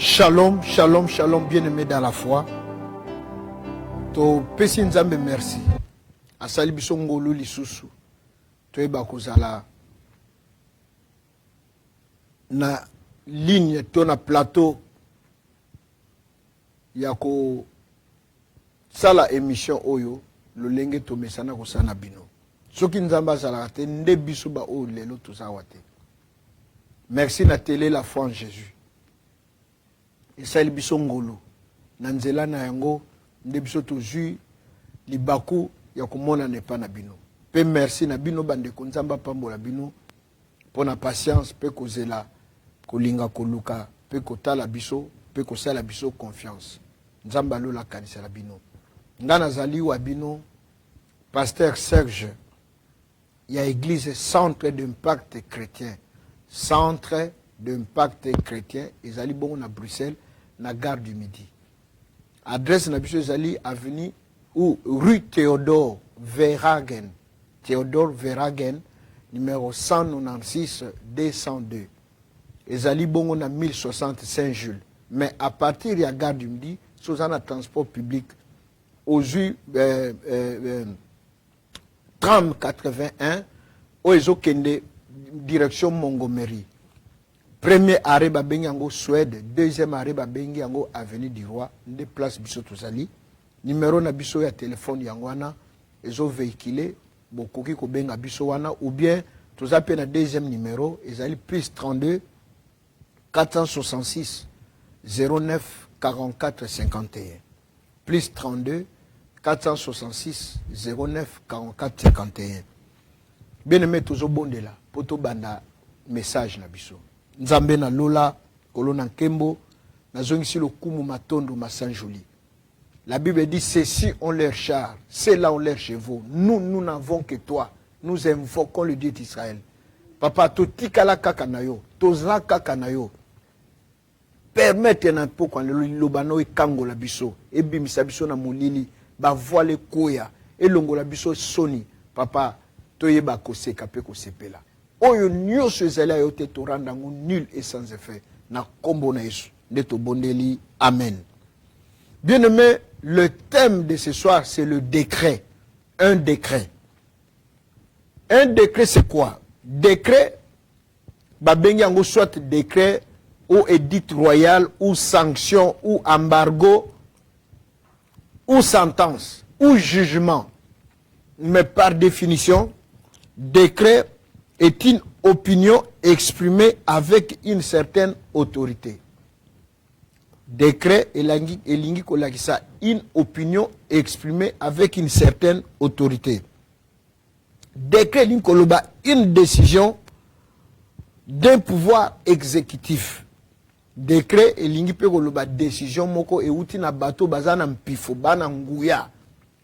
Shalom, shalom, shalom, bien-aimés dans la foi. To pesi nzambe merci. Asali biso ngolo lisusu. To eba kozala na ligne to na plateau yako sala émission oyo lolenge to mesana ko sana bino. Soki nzamba sala te nde biso ba o lelo to zawate. Merci na télé la foi en Jésus. Esali biso ngolo na nzela na yango nde biso tozwi libaku ya komona nepa na bino. Pe merci na bino bandeko nzamba pambola bino pona patience pe kozela kolinga koluka pe kotala biso pe kosala biso confiance. Nzamba lola kanisa la bino. Ngana zali wa bino Pasteur Serge ya église centre d'impact chrétien. Centre d'impact chrétien ezali bongo na Bruxelles na gare du Midi. Adresse na biso ezali avenue ou rue Théodore Verhagen. Théodore Verhagen numéro 196 202. Ezali bongo na 1060 Saint-Jules. Mais à partir de la gare du Midi, sous un transport public aux tram 81 au Ezokende direction Montgomery. Premier arrêt babengi yango Suède, deuxième arrêt babengi yango avenue du Roi, de place biso tozali. Numéro na biso ya téléphone yango wana ezo véhiculé bokoki ko benga biso wana ou bien tozape na deuxième numéro ezali plus 32 466 09 44 51. Plus 32 466 09 44 51. Bien-aimé tozo bondela poto banda message na biso. Nzambe na lola kolona nkembo nazongisi lokumu matondo masanjoli. La Bible dit ceux-ci ont leurs chars, ceux-là ont leurs chevaux. Nous n'avons que toi. Nous invoquons le Dieu d'Israël. Papa to tikala kaka na yo, tozla kaka na yo. Permettre na poko lobano e kangola biso, e bimisa biso na molili, ba voile koya, e longola biso soni. Papa toyeba koseka pe kosepela. Oyo nyonso ezali yo te toranda ngo nul et sans effet na kombo na Yesu nde to bondeli amen. Bien-aimé, le thème de ce soir c'est le décret. Un décret. Un décret c'est quoi? Décret babengi yango soit décret ou édit royal ou sanction ou embargo ou sentence ou jugement. Mais par définition, décret est une opinion exprimée avec une certaine autorité. Décret est une opinion exprimée avec une certaine autorité. Décret est une décision d'un pouvoir exécutif. Décret est une décision moko et outi na bato bazana mpifo bana nguya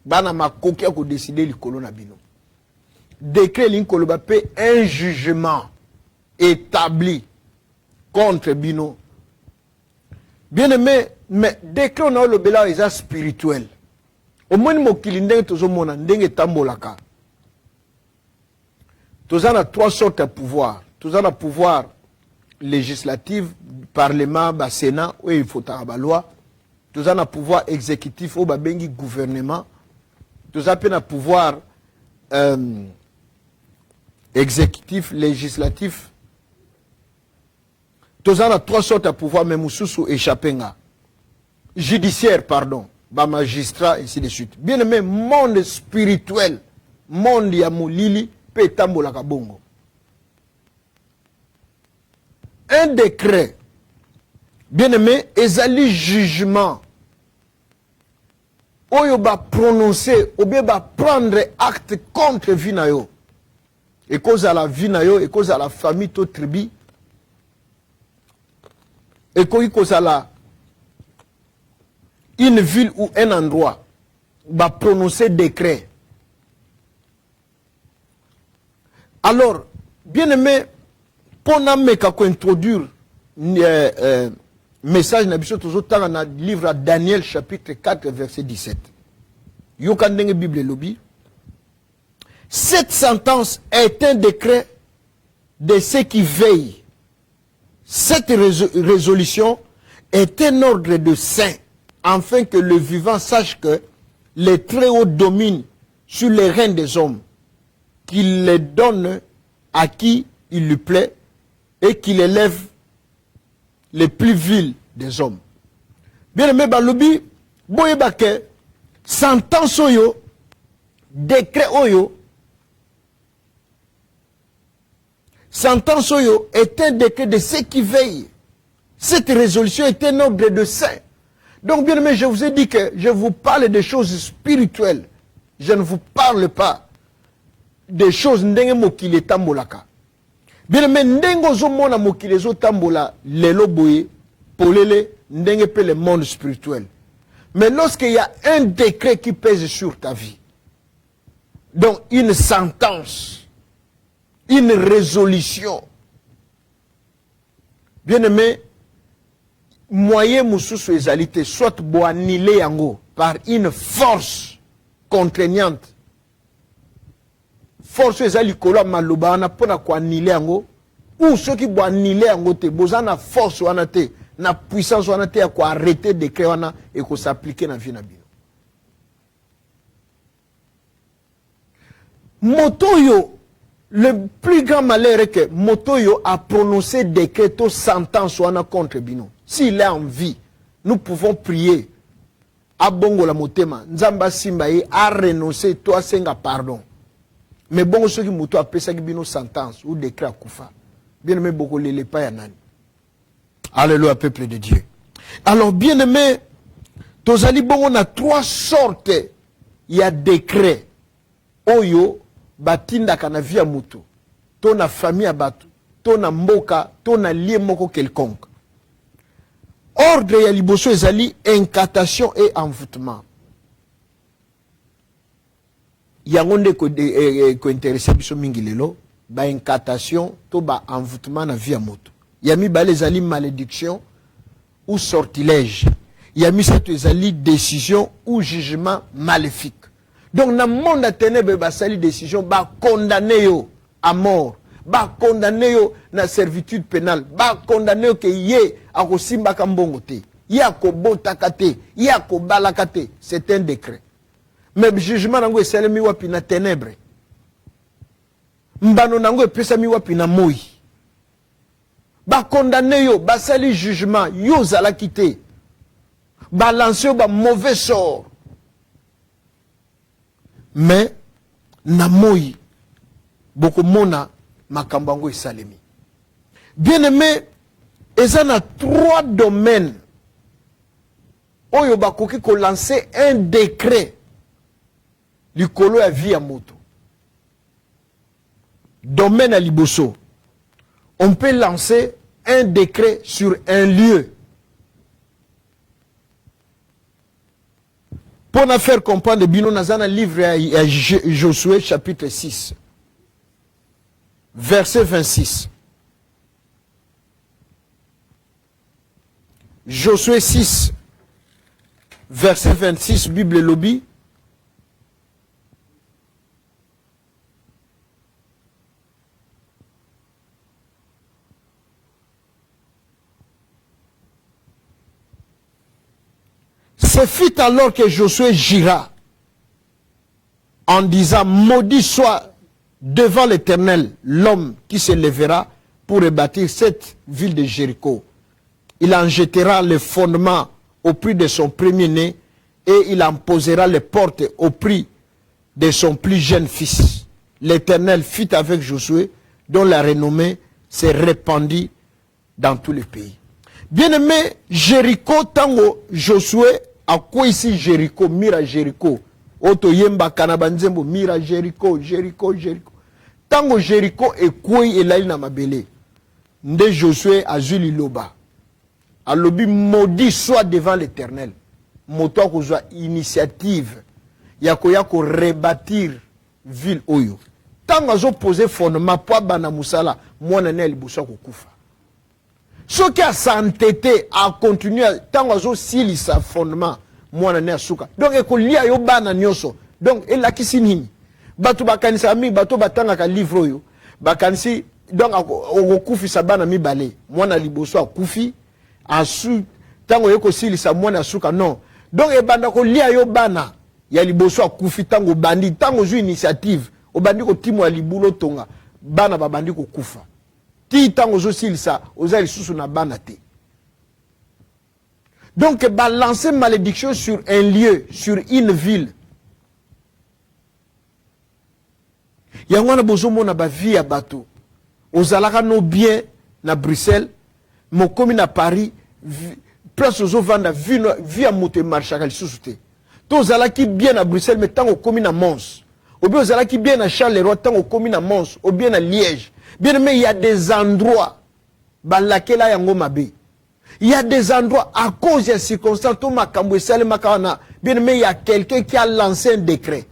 bana makoki ko décider likolo na bino. Décret l'inkoloba pe un jugement établi contre bino. Bien aimé, mais décret on a le bela est spirituel. Au moins mokili ndenge tozomona ndenge tambolaka. Tozana trois sortes de pouvoir. Tozana pouvoir législatif, parlement, ba sénat où il faut ta loi. Tozana pouvoir exécutif au babengi gouvernement. Tozana pouvoir exécutif, législatif. Tous en a trois sortes de pouvoir, mais Moussoussou échappé. Judiciaire, pardon. Ba magistrat, ainsi de suite. Bien aimé, monde spirituel. Monde yamoulili, pétambo la kabongo. Un décret. Bien aimé, ezali jugement. Oyo ba prononcer, ou bien ba prendre acte contre vinayo. Et cause à la vie nayo, et cause à la famille, to tribu, et cause à la une ville ou un endroit, va prononcer décret. Alors, bien aimé, pour nous introduire message nabiso toujours dans le livre de Daniel chapitre 4 verset 17. Yokandenge Bible lobby. Cette sentence est un décret de ceux qui veillent. Cette résolution est un ordre de saint, afin que le vivant sache que les Très-Hauts dominent sur les reins des hommes, qu'il les donne à qui il lui plaît et qu'il élève les plus vils des hommes. Bien aimé Balobi, boyebake, sentence oyo, décret oyo, sentence oyo est un décret de ceux qui veillent. Cette résolution est un ordre de saint. Donc bien aimé, je vous ai dit que je vous parle des choses spirituelles. Je ne vous parle pas des choses ndenge mokile tambolaka. Bien aimé, ndenge ozomona mokile zo tambola lelo boye polele ndenge pe le monde spirituel. Mais lorsqu'il y a un décret qui pèse sur ta vie, donc une sentence, une résolution, bien aimé, moyen moussousou ezalité, soit bo annihiler yango par une force contraignante. Force ezali kola maloba na pona ko annihiler yango, ou ceux qui bo annihiler yango te, bozana force wana te, na puissance wana te ya ko arrêter décret wana et ko s'appliquer na vie na bino. Motoyo, le plus grand malheur est que Motoyo a prononcé décret to sentence wana contre bino. S'il est en vie, nous pouvons prier. Abongo la motema, nzamba simbaye a renoncé, toi senga pardon. Mais bon, ceux qui m'ont appelé ça qui bino sentence ou décret à Koufa. Bien aimé, beaucoup les pas yanani. Alléluia, peuple de Dieu. Alors, bien aimé, tozali bon, on a trois sortes. Il y a décret. Oyo, batinda kana via mutu. Ton a famille à batu. Ton a mboka, ton a lié moko quelconque. Ordre ya liboso ezali incantation et envoûtement. Yangonde ko intéressé biso mingi lelo, ba incantation to ba envoûtement na via moto. Yami ba les ali malédiction ou sortilège. Yami cette ezali décision ou jugement maléfique. Donc dans le monde à ténèbres ba sali décision ba condamner yo à mort. Ba condamné yo na servitude pénale, ba condamné yo ke ye akosimba kambongo te, ye akobotaka te, ye akobalaka te, c'est un décret. Mais jugement nango esalemi wapi na ténèbres. Mbano nango epesami wapi na moi. Ba condamné yo, ba sali jugement, yo zalaki te. Ba lancé yo ba mauvais sort. Mais na moi beaucoup mona makambango et salemi. Bien aimé, ils ont trois domaines. Oyo bakoki ko lancer un décret. Likolo ya vie à moto. Domaine à liboso. On peut lancer un décret sur un lieu. Pour nous faire comprendre, bino nazana livre à Josué chapitre 6. Verset 26. Josué 6, verset 26, Bible lobby. Ce fut alors que Josué gira en disant, maudit soit devant l'Éternel l'homme qui se lèvera pour rebâtir cette ville de Jéricho. Il en jettera les fondements au prix de son premier-né et il en posera les portes au prix de son plus jeune fils. L'Éternel fit avec Josué, dont la renommée s'est répandue dans tout le pays. Bien-aimé, Jéricho, tango Josué, à quoi ici Jéricho, mira Jéricho, Oto yemba kanabanzembo, mira Jéricho, Jéricho, Jéricho. Tango Jéricho et quoi il a na mabele. Nde Josué a zuli loba. A lobi maudit soit devant l'Éternel. Moto ko zwa initiative. Yako rebâtir ville oyo. Tango zo poser fondement po bana musala, mwana ne libusa ko kufa. Ce qui a s'entêté à continuer, tant que si sa fondement, moi na suka. Donc ekolia yo bana nyoso. Donc et la kisinini. Batu bakanisi ami batu batanga ka livre yo. Bakanisi donc okufi sa bana mi balé. Moi na liboso akufi ensuite tango yeko silisa mwana suka non. Donc e banda ko lia yo bana ya liboso akufi tango bandi tango zu initiative o bandi ko timo ya libulo tonga bana ba bandi ko kufa. Ti tango zo silisa oza lisusu na bana te. Donc balancer malédiction sur un lieu, sur une ville. Yangwana bozomo na ba vie ya bato. Ozalaka no bien na Bruxelles, mokomi na Paris, place ozo vanda vie ya moto marchaka lisusu te. To ozalaki bien na Bruxelles mais tango komi na Mons. Ou bien ozalaki bien na Charleroi tango komi na Mons, ou bien na Liège. Bien mais il y a des endroits balakela yango mabe. Il y a des endroits à cause des circonstances bien mais il y a quelqu'un qui a lancé un décret.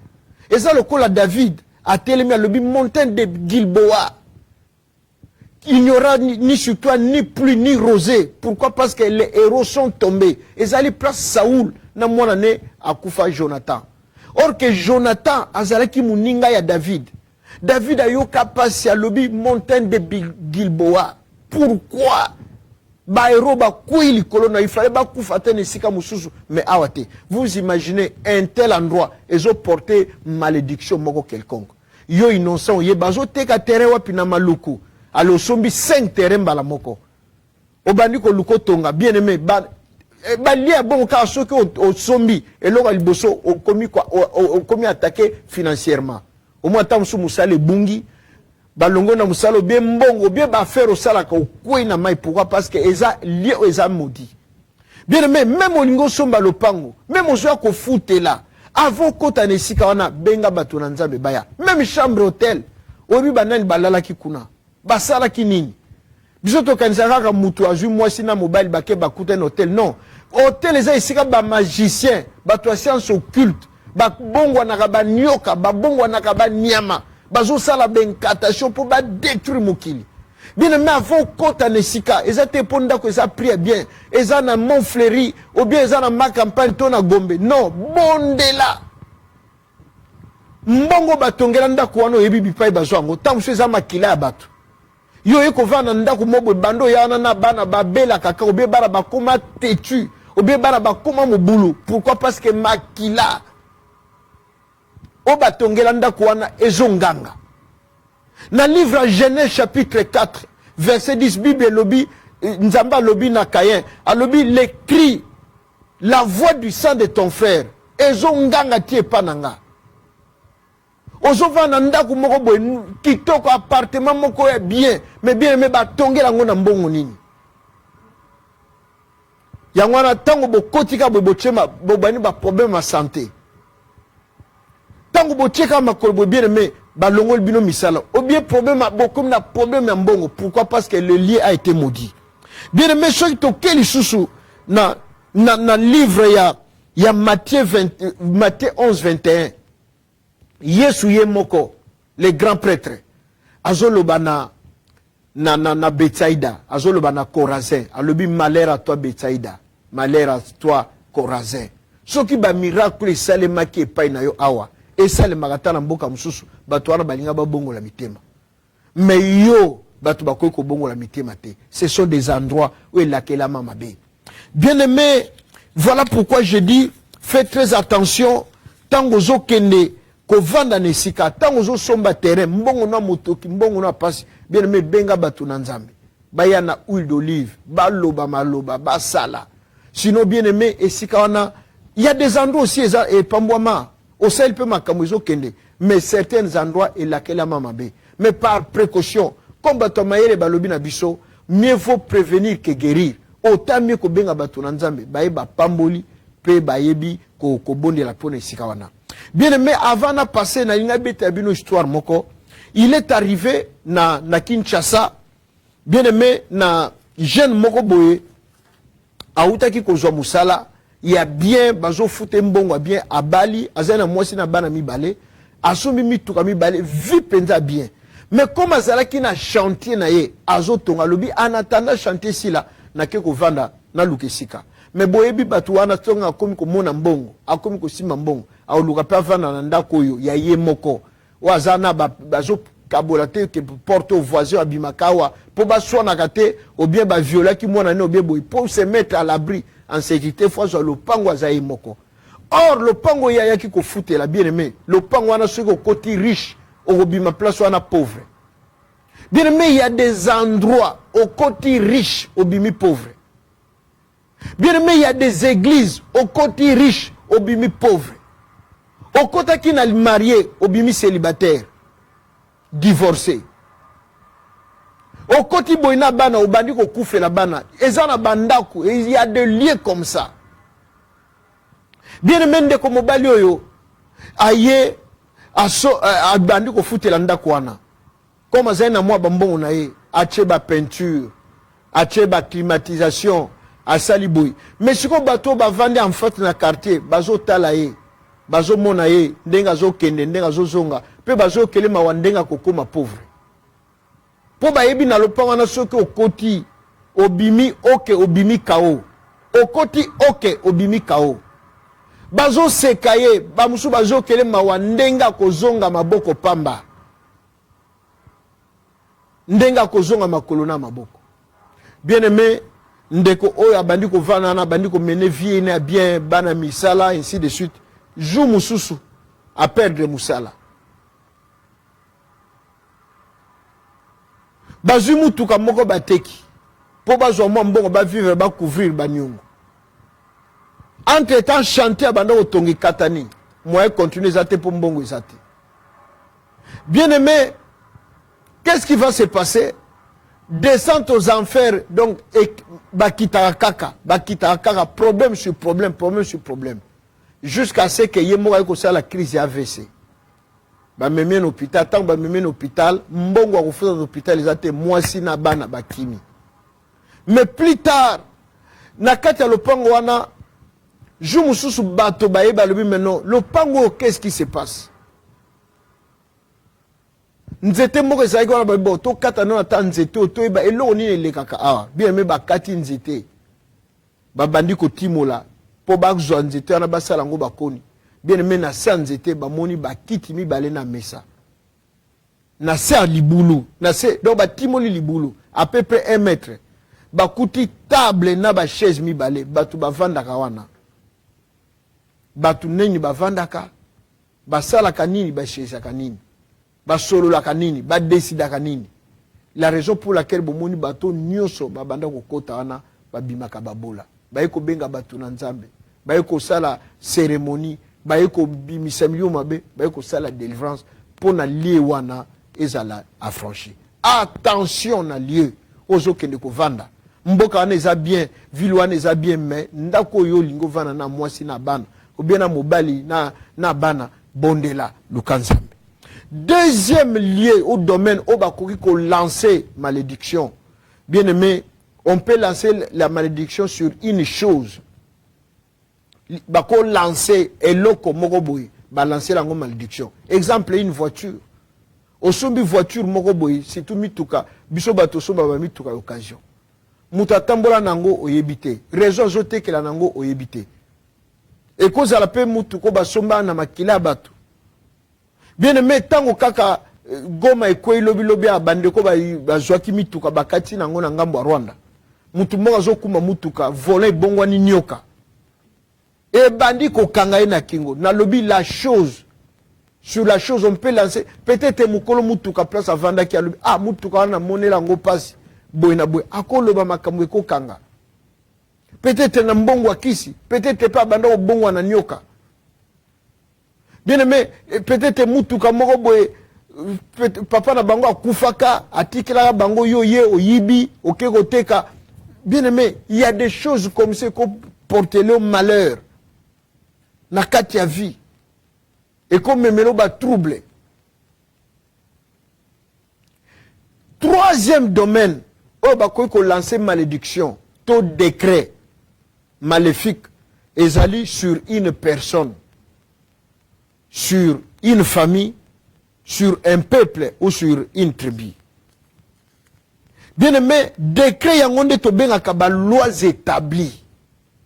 Et ça le coup là David a télé à l'objet montagne de Gilboa. Il n'y aura ni sur toi ni pluie ni rosée. Pourquoi? Parce que les héros sont tombés. Et ça les place Saoul na mon année à Koufa Jonathan. Or que Jonathan azalaki muninga ya David. David a eu capacité à l'objet montagne de Gilboa. Pourquoi? Il fallait mais vous imaginez un tel endroit ils ont porté malédiction moko quelconque yo innocent ye bazo teka terrain wapi na maluku alo sombi 5 terrain bala moko obandi ko luko tonga bien aimé ba lia bon ka soki o sombi eloko liboso o komi attaquer financièrement au moins tam su musale bungi balongo na musalo bien mbongo bien ba faire au sala ko kwina mai pourquoi? Parce que eza lié eza maudit. Bien même olingo somba lopango, même ozo ko futela avant kota nesika wana benga bato na nzambe baya. Même chambre hôtel, obi banani balala ki kuna. Basala ki nini? Bisoto kanisa kaka mutu azu mwasi na mobile bake bakuta na hôtel non. Hôtel eza isika ba magicien, bato science occulte, ba bongo na ba nyoka, ba bongo na ba nyama. Bazo sala benkatation pour ba détruire mokili. Bien mais avant kota nesika, eza te ponda ko eza prier bien, eza na Montfleury ou bien eza na ma campagne to na Gombe. Non, bondela. Mbongo batongela ndako wana yebi bipai bazo ngo tamso eza makila ya bato. Yo eko vana ndako mobo bando yana na bana babela kaka ou bien bara bakoma têtu, ou bien bara bakoma mobulu. Pourquoi? Parce que makila Oba tongela ndako wana ezonganga. Na livre Genèse chapitre 4 verset 10 Bible lobi nzamba lobi na Caïn a lobi les cris la voix du sang de ton frère ezonganga tie pananga. Ozova na ndako moko boy kitoko appartement moko ya bien mais bien mais ba tongela ngo na mbongo nini. Yangwana tango bokotika bochema bobani ba problème à santé. Tango bocheka makolo bien aimé balongol bino misala ou bien problème beaucoup na problème mbongo. Pourquoi? Parce que le lien a été maudit. Bien aimé ceux qui tokeli susu na livre ya Matthieu 11 21 Yesu ye moko le grand prêtre azoloba na Betsaïda azoloba na Corazin alobi malheur à toi Betsaïda malheur à toi Corazin soki ba miracle salema ki epai na yo awa et ça le magatana mboka mususu bato wana balinga ba bongo la mitema mais yo bato bakoy ko bongo la mitema te. Ce sont des endroits où il la mamabe. Bien aimé, voilà pourquoi je dis faites très attention tango zo kende ko vanda nesika tango zo somba terrain mbongo na motoki mbongo na pasi bien aimé benga bato na nzambe baya na huile d'olive baloba maloba basala sinon bien aimé esika wana il y a des endroits aussi et pambwama au sel peut makamuzo kende mais certains endroits et laquelle mamabe mais par précaution comme bato mayele balobi na biso mieux vaut prévenir que guérir autant mieux ko benga bato na nzambe baye ba pamboli pe bayebi ko bonde la pone esika wana. Bien aimé, avant de passer na une histoire moko, il est arrivé na Kinshasa, bien aimé, na jeune moko boye, aoutaki kozwa musala, il y a bien, bazo fute mbongo bien, abali, azana mwasi na bana mi bale, asumi mi tuka mi bale, vi penza bien. Mais comme azalaki na chantier na ye, azo tonga lobi, en attendant chantier si la, na keko vanda, na lukesika. Mais boyebi batu wana tonga akomi ko mona mbongo, akomi ko sima mbongo, aoluka pa vanda na ndako yo ya ye moko. Wazana bazo kabolate ke porte au voisin abimakawa, po ba swana kate ou bien ba viola ki mona ne ou bien boy, pour se mettre à l'abri en sécurité fois le pango azaï moko. Or le pango ya qui ko foute la bien aimé le pango ana ceux côté riche au bima place wana pauvre. Bien aimé, il y a des endroits au côté riche au bimi pauvre. Bien aimé, il y a des églises au côté riche au bimi pauvre. Au côté qui n'a marié au bimi célibataire, divorcé. Au côté boina bana au bandi ko koufe la bana, ezana bandaku, il y a des lieux comme ça. Bien aimé, ndeko mobali oyo aye aso a bandi ko foute la ndaku wana. Comme ça na moi bambon na ye, ache ba peinture, ache ba climatisation, a saliboui. Mais si ko bateau ba vendre en fait na quartier, bazo tala ye, bazo mona ye, ndenga zo kende, ndenga zo zonga, pe bazo kele ma wandenga kokoma pauvre. Po ba yebi na lopa wana soki okoti obimi oke obimi kao. Okoti oke obimi kao. Bazo sekaye, ba musu bazo kele ma wandenga kozonga maboko pamba. Ndenga kozonga makolo na maboko. Bien aimé, ndeko oya bandi ko vana na bandi ko mener vie na bien bana misala ainsi de suite. Jou mususu à perdre musala. Bazu mutuka moko bateki. Po bazwa mwa mbongo ba vivre ba couvrir ba nyungu. Entre temps chanter banda otongi katani. Moi continuer zate po mbongo zate. Bien aimé, qu'est-ce qui va se passer? Descente aux enfers, donc, bakita kaka, problème sur problème, problème sur problème. Jusqu'à ce que yemora ko la crise AVC. Ba memien hôpital, tant ba memien hôpital, mbongo wa kufuza hôpital ezate mwasi na bana bakimi. Mais plus tard, na kati ya lopango wana, jou mususu bato ba yeba lobi maintenant, lopango qu'est-ce qui se passe? Nzete moko ezali wana ba to kata na ta nzete to eba eloko nini elekaka awa bien me ba kati nzete ba bandi ko timola po ba zwa nzete wana basala ngo bakoni bien me na sa nzete ba moni ba kiti mibale na mesa na sa libulu na se donc ba timoli libulu à peu près 1 mètre ba kuti table na ba chaise mibale batu ba vandaka wana batu neni ba vandaka basala kanini ba chaise kanini basolo la kanini, ba décida kanini. La raison pour laquelle bomoni bato nyoso ba banda ko kota wana ba bimaka babola. Ba eko benga bato na nzambe. Ba eko sala cérémonie, ba eko bimisa milio mabe, ba eko sala délivrance pour na lié wana ezala affranchi. Attention na lieu ozo kende ko vanda. Mboka wana eza bien, ville wana eza bien mais ndako yo lingo vana na mwasi na bana. Ou bien na mobali na bana bondela lukanzambe. Deuxième lieu au domaine où bakoki ko lancer malédiction. Bien aimé, on peut lancer la malédiction sur une chose. Bako lancer eloko moko boy, ba lancer la malédiction. Exemple une voiture. Osombi voiture moko boy, c'est tout mituka, biso bato somba ba mituka occasion. Muta tambola nango oyebite. Raison zote ke la nango oyebite. Et cause à la paix mutuko ba somba na makila bato. Bien aimé, tango kaka goma ekwe lobi a bandeko ba zwaki mituka bakati nango na ngambo Rwanda. Mutu moko azokuma mutuka voler bongwani nyoka. Et bandi ko kanga na kingo. Na lobi la chose. Sur la chose on peut lancer peut-être mukolo mutuka place avanda ki alobi ah mutuka wana monela ngo pasi boy na boy akoloba makambo ko kanga. Peut-être na mbongo akisi, peut-être pas banda obongo na nyoka. Bien aimé, peut-être mutuka moko boye papa na bango akufaka atikela bango yoye oyibi okeko teka. Bien aimé, il y a des choses comme ça qu'on porte le malheur na kati ya vie et comme memelo ba trouble. Troisième domaine où bakoy ko lancer malédiction, tout décret maléfique ezali sur une personne, sur une famille, sur un peuple ou sur une tribu. Bien aimé, décret yangonde to bengaka ba lois établies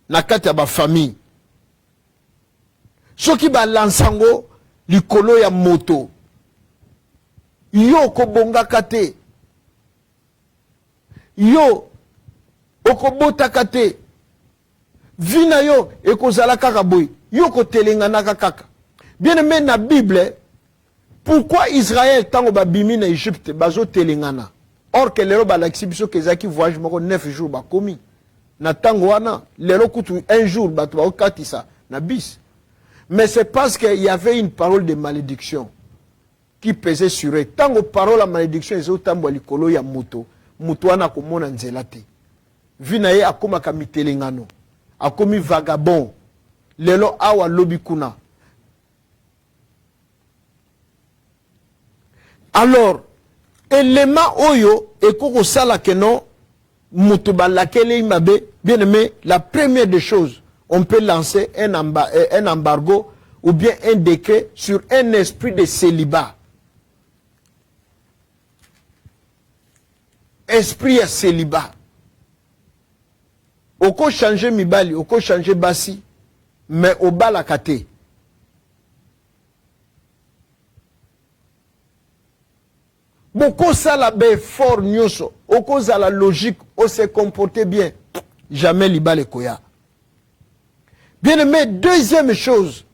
na kati ya ba famille. Soki ba lansango likolo ya moto. Yo kobongaka te. Yo okobotaka te. Vina yo ekozala kaka boy. Yo ko telengana kaka. Bien aimé na Bible, pourquoi Israël tango ba bimi na Égypte bazo telengana? Or que lero ba l'exhibition kezaki voyage moko 9 jours ba komi. Na tango wana lero kutu un jour ba to ba okatisa na bis. Mais c'est parce qu'il y avait une parole de malédiction qui pesait sur eux. Tango parole à malédiction ezo tambo likolo ya moto. Moto wana komona nzela te. Vina ye akoma kamitelengano. Akomi vagabond. Lelo awa lobi kuna. Alors, élément oyo ekoko sala keno mutuba lakele imabe, bien aimé, la première des choses, on peut lancer un embargo ou bien un décret sur un esprit de célibat. Esprit à célibat. Oko changer mibali, oko changer basi, mais au bas la kate. Beaucoup ça la be fort nyoso, oko za la logique, on se comporter bien, jamais liba le koya. Bien aimé, deuxième chose,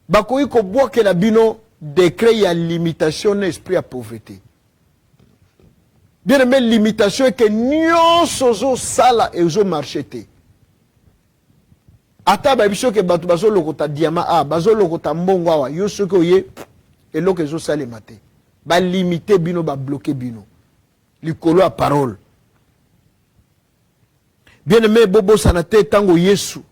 bakoui ko bois que la bino décret ya limitation d'esprit à pauvreté. Bien aimé, limitation est que nyoso zo sala et zo marchete. Ata ba biso ke batu bazo lokota diama a bazo lokota mbongo awa yo soko ye eloko ezo sale mate ba limiter bino ba bloquer bino likolo a parole. Bien aimé bobo sanate tango Yesu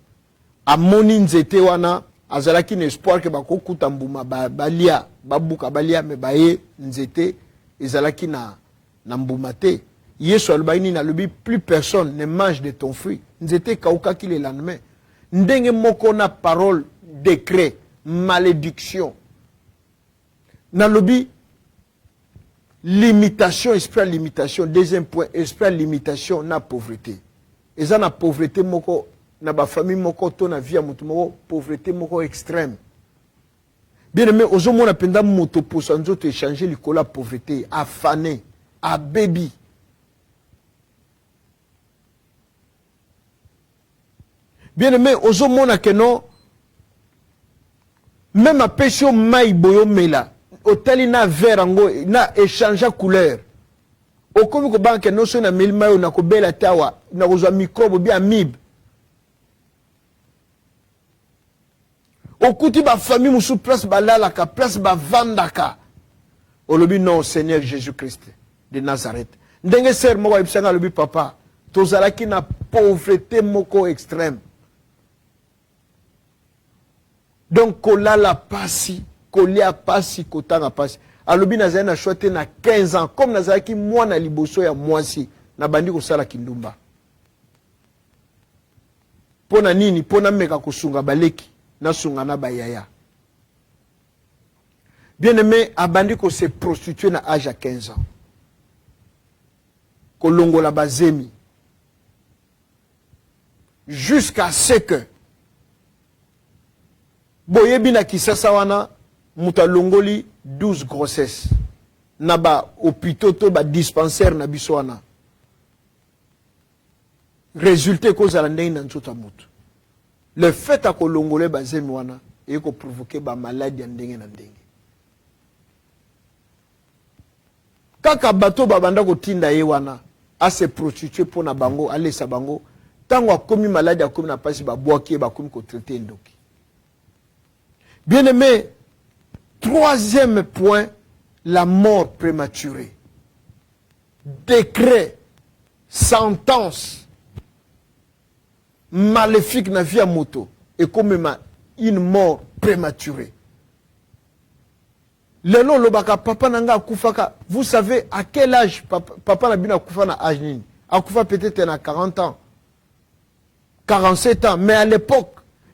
amoni nzete wana azalaki na espoir ke bakokuta mbuma balia babuka balia me baye nzete ezalaki na mbuma te. Yesu alobani na lobi plus personne ne mange de ton fruit. Nzete kauka ki le lendemain. Ndenge moko na parole, décret, malédiction. Na lobi, limitation, esprit limitation. Deuxième point, esprit limitation na pauvreté. Et ça na pauvreté moko, na ba famille moko, to na vie moko, moko, pauvreté moko extrême. Bien aimé, ozo mona penda moto pour sanzo te échanger l'ikola pauvreté, à fané, à baby. Bien aimé, ozo mona que non, même à pécho maï boyo mela, otali na vert ango, na échanger couleur. Au comme ko banque non so na mil mayo na ko bela tawa, na ko zo microbe bien amib. Au kuti ba famille musu place ba lalaka, place ba vandaka. Olobi non Seigneur Jésus-Christ de Nazareth. Ndenge ser mo wa ibsanga lobi papa, tozalaki na pauvreté moko extrême. Donc, kola la passi, kolia passi, kotanga passi. Alobi nazali na choite na 15 ans. Comme nazali ki moi na liboso ya mwasi, na bandi kosala kindumba. Pona nini, pona meka kusunga baleki, na sunga na bayaya. Bien aimé, abandi ko se prostituer na âge à 15 ans. Kolongo la bazemi. Jusqu'à ce que boyebi na kisasa wana muta longoli 12 grossesses na ba hôpitaux to ba dispensaire na biso wana résultat ko zala ndenge na nzota mutu le fait a ko longole ba zemi wana e ko provoquer ba maladie ya ndenge na ndenge kaka bato ba banda ko tinda ye wana a se prostituer pona bango alesa bango tango akomi maladie akomi na pasi ba boaki ba komi ko traiter ndoki. Bien aimé, troisième point, la mort prématurée. Décret, sentence, maléfique na vie à moto, et comme une mort prématurée. Lelo lobaka papa nanga akufaka, vous savez à quel âge papa na bina akufa na âge nini? Akufa peut-être à 40 ans, 47 ans, mais à l'époque,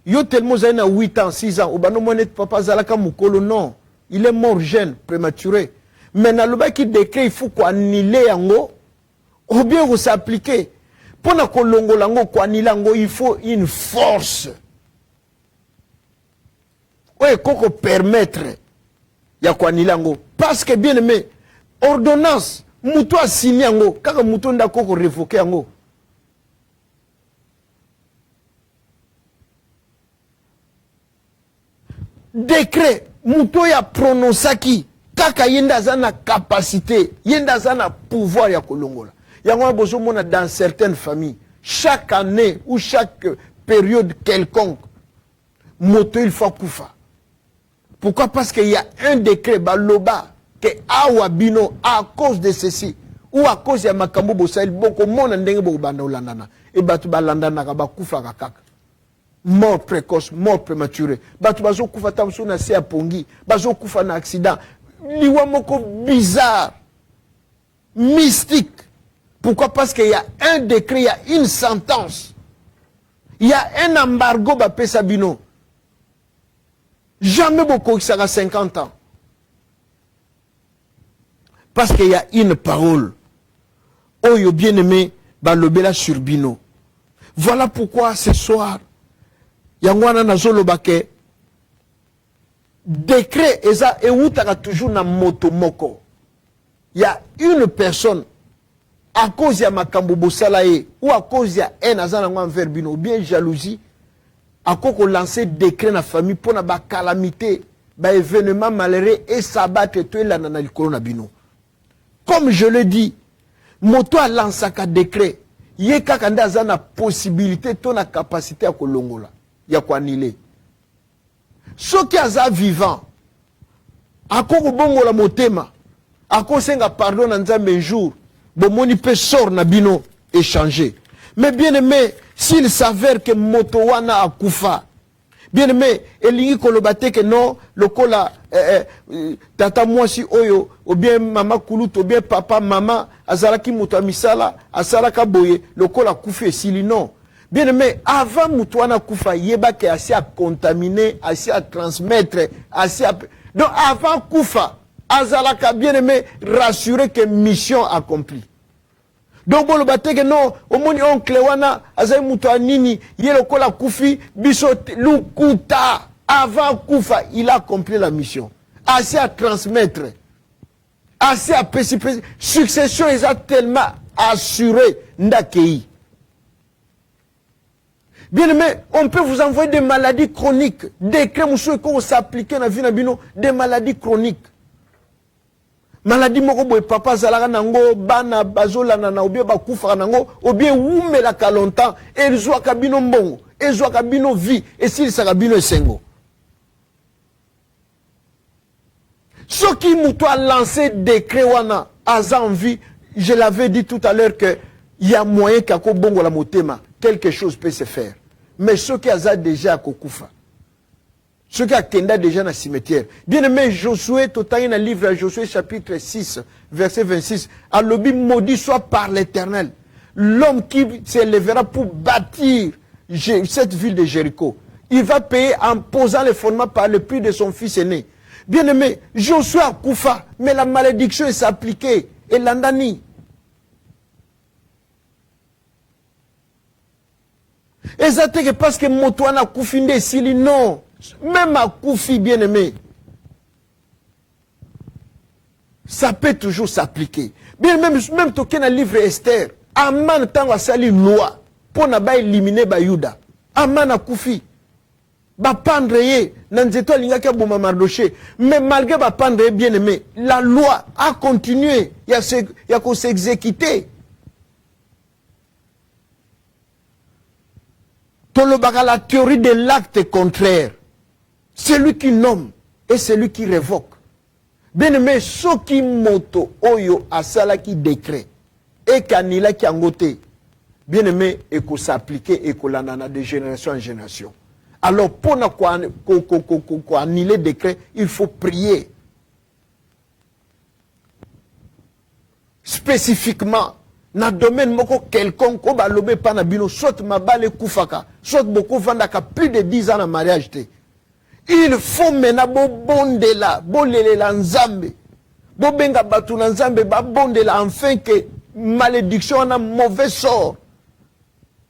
yo tellement zaina 8 ans, 6 ans, obano monet papa zalaka mukolo non, il est mort jeune, prématuré. Mais na loba qui décret il faut qu'on annule yango ou bien vous s'appliquer. Pour na kolongo lango ko annule yango, il faut une force. Ouais, koko permettre ya ko annule yango parce que bien aimé, ordonnance muto a signé yango, kaka muto nda koko révoquer yango. décret muto ya prononcaki kaka yenda zana capacité yenda zana pouvoir ya kolongola yango bozo mona dans certaines familles chaque année ou chaque période quelconque moto il faut kufa. Pourquoi? Parce qu'il y a un décret baloba que awa bino à cause de ceci ou à cause ya makambo bosail boko mona ndenge boko banda olandana et batu balandana ka bakufa kaka. Mort précoce, mort prématurée. Batu bazo kufa tamso na se apongi, bazo kufa na accident. Liwa moko bizarre, mystique. Pourquoi? Parce qu'il y a un décret, il y a une sentence. Il y a un embargo bapesa bino. Jamais beaucoup qui sera 50 ans. Parce qu'il y a une parole. Oh, yo bien-aimé, balobela sur bino. Voilà pourquoi ce soir, yangwana nazolo bake, décret, eza, et outaka toujours na moto moko. Il y a une personne, à cause ya makambo bosalaye, ou à cause ya haine azana envers bino, ou bien jalousie, à quoi qu'on lance décret na famille pour na ba calamité, ba événement malheureux et s'abattre tout la na likolo na bino. Comme je le dis, moto a lancé un décret, yé kakanda zana possibilité, ton a capacité à kolongola, ya kwa nile. Ce qui a vivant, à quoi qu'on bongo la motema, à quoi senga pardon na nzambe un jour, bon moni peut sort na bino échanger. Mais bien aimé, s'il s'avère que motowana a kufa, bien aimé, elingi kolobate que non, le kola, tata mwasi oyo, ou bien mama kulut, ou bien papa, mama, azalaki muto misala, azalaka boye, le kola kufi sili non. Bien aimé, avant motowana kufa, yeba ke assez à contaminer, assez à transmettre, assez à... Donc avant kufa, azalaka bien aimé, rassurer que mission accomplie. Donc bon le bate que non, au moni oncle wana, azay muto nini, yelo kola kufi, biso lukuta, avant kufa, il a accompli la mission. Assez à transmettre, assez à précipiter. Succession, ils ont tellement assuré ndakei. Bien aimé, on peut vous envoyer des maladies chroniques, des crèmes qui s'appliquent dans la vie de des maladies chroniques. Maladie moko boy papa zalaka nango bana bazola na obie bakufa nango obie wumela ka longtemps et zwa kabino mbongo et zwa kabino vie et s'il sera bino esengo. Ce qui muto a lancé décret wana aza en vie, je l'avais dit tout à l'heure que il y a moyen qu'ako bongo la motema quelque chose peut se faire. Mais ce qui a déjà kokufa. Ce qui a kenda déjà dans le cimetière. Bien aimé, Josué, total dans le livre de Josué, chapitre 6, verset 26. À l'objet maudit soit par l'Éternel. L'homme qui s'élèvera pour bâtir cette ville de Jéricho. Il va payer en posant les fondements par le prix de son fils aîné. Bien aimé, Josué a koufa, mais la malédiction est appliquée. Et l'andani. Exactement parce que Motouana koufinde sili non. Même à Koufi bien-aimé, ça peut toujours s'appliquer. Bien même toqué dans le livre Esther, Aman tango sali loi pour ne pas éliminer Bayuda. Aman a Koufi. Ba pandreye, nanzeto lingaka boma Mardoché. Mais malgré ba pandreye bien-aimé, la loi a continué. Il y a qu'on s'exécuter. Tolobaka la théorie de l'acte contraire. Celui qui nomme et celui qui révoque. Bien aimé, ce qui moto oyo asala qui décret et kanila qui angote. Bien aimé, et qu'on s'applique et qu'on l'anana de génération en génération. Alors pour annuler le décret, il faut prier. Spécifiquement, dans le domaine moko quelconque, on va lober pas na bino, soit mabale koufaka, soit beaucoup vandaka plus de 10 ans en mariage. Il faut maintenant bonde la, bolele la nzambe, bobenga batu na nzambe, bonde la, afin que malédiction a un mauvais sort.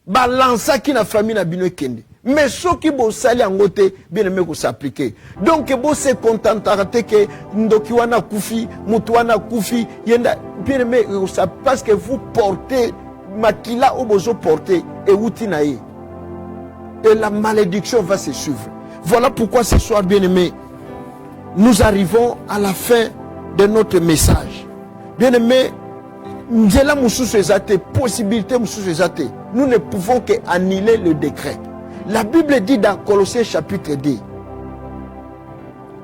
Balança qui na famille na bino kende. Mais ce qui bo sali angote, bien aimé ko s'appliquer. Donc bo se contenter que ndoki wana kufi, mutu wana kufi, yenda bien aimé parce que vous portez makila obozo porter et outinae. Et la malédiction va se suivre. Voilà pourquoi ce soir, bien-aimés, nous arrivons à la fin de notre message. Bien-aimés, possibilité, nous ne pouvons qu'annuler le décret. La Bible dit dans Colossiens chapitre 2,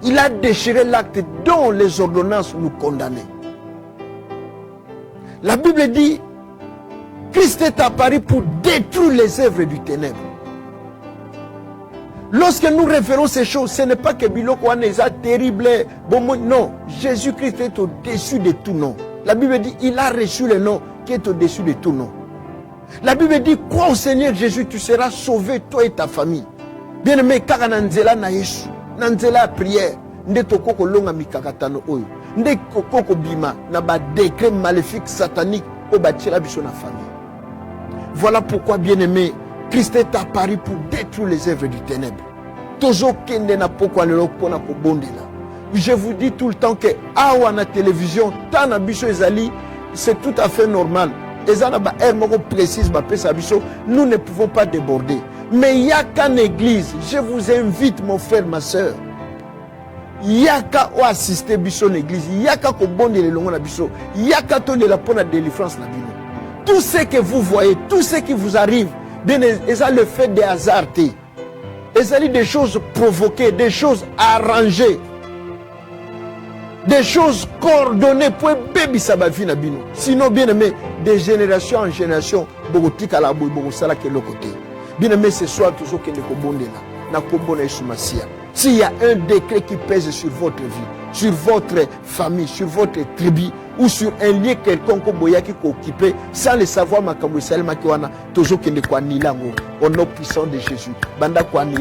il a déchiré l'acte dont les ordonnances nous condamnaient. La Bible dit, Christ est apparu pour détruire les œuvres du ténèbre. Lorsque nous référons ces choses, ce n'est pas que Biloko est terrible. Non, Jésus-Christ est au-dessus de tout nom. La Bible dit, il a reçu le nom qui est au-dessus de tout nom. La Bible dit, crois au Seigneur Jésus, tu seras sauvé, toi et ta famille. Bien-aimé, car nanzela na Yesu, nanzela prière, nde tokoko longa mikakatano oyo, nde kokoko bima na ba décret maléfique satanique au batira biso na famille. Voilà pourquoi, bien-aimé, Christ est apparu pour détruire les œuvres du ténèbre. Tozo kende na pokwa lelo pona ko bondela. Je vous dis tout le temps que awa na télévision, tana biso ezali, c'est tout à fait normal. Ezana ba heure moko précise ba pesa biso, nous ne pouvons pas déborder. Mais il y a qu'en église, je vous invite mon frère, ma soeur. Il y a qu'à assister biso l'église, il y a qu'à ko bondela longo na biso, il y a qu'à tonner la pona délivrance na bino. Tout ce que vous voyez, tout ce qui vous arrive, ça le fait des hasards. Ça des choses provoquées, des choses arrangées, des choses coordonnées pour bébé sabafina bino. Sinon, bien aimé, de génération en génération, bogotik à la bouille, bogosala que l'autre côté. Bien aimé, ce soir, toujours qu'il ne kobonde là, na kobona esumasia. S'il y a un décret qui pèse sur votre vie, sur votre famille, sur votre tribu, ou sur un lieu quelconque qui est occupé, sans le savoir, toujours qu'il ne quoi ni l'amour, au nom puissant de Jésus. Banda quoi ni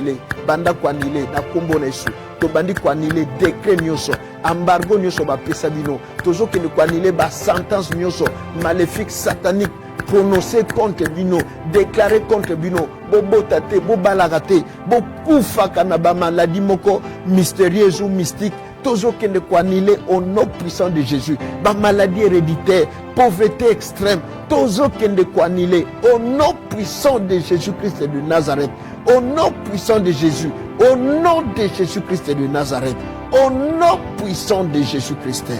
na kombo na Yesu. To bandi quoi ni décret nyoso, embargo nyoso ba pesabino, toujours qu'il ne quoi ni ba sentence nyoso, maléfique satanique, prononcé contre bino, déclaré contre bino, bobo tate, bobalagate, bokufa kanaba maladie moko mystérieuse ou mystique. Toujours qu'il ne quoi au nom puissant de Jésus. Ma maladie héréditaire, pauvreté extrême. Toujours qu'il ne quoi au nom puissant de Jésus-Christ de Nazareth. Au nom puissant de Jésus. Au nom de Jésus-Christ de Nazareth. Au nom puissant de Jésus-Christ.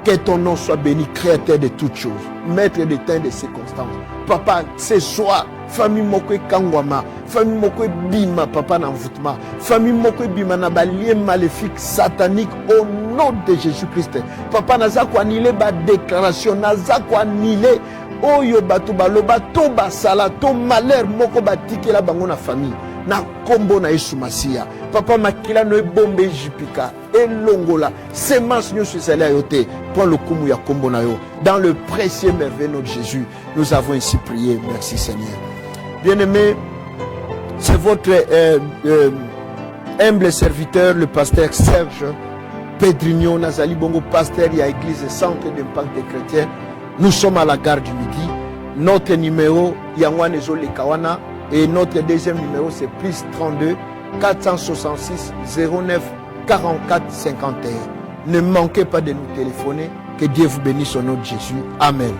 Que ton nom soit béni, créateur de toutes choses, maître des temps et des circonstances. Papa, ce soir, famille moko kangwama, famille moko bima, papa n'envoûtement, famille moko bima na balien maléfique, satanique, au nom de Jésus-Christ. Papa naza ko annulé ba déclaration, naza ko annulé oyo batu baloba to basala to malheur moko batikela bango na famille. Na kombo na Yesu Masia. Papa makila no ebombe jipika elongola semence nyo susala yote pour le kumu ya kombo na yo. Dans le précieux merveilleux nom de Jésus, nous avons ainsi prié. Merci Seigneur. Bien-aimé, c'est votre humble serviteur, le pasteur Serge Pedrignon Nazali Bongo, pasteur de l'église Centre d'Impact des Chrétiens. Nous sommes à la gare du Midi. Notre numéro, Yangwane Zole Kawana. Et notre deuxième numéro, c'est plus 32 466 09 44 51. Ne manquez pas de nous téléphoner. Que Dieu vous bénisse au nom de Jésus. Amen.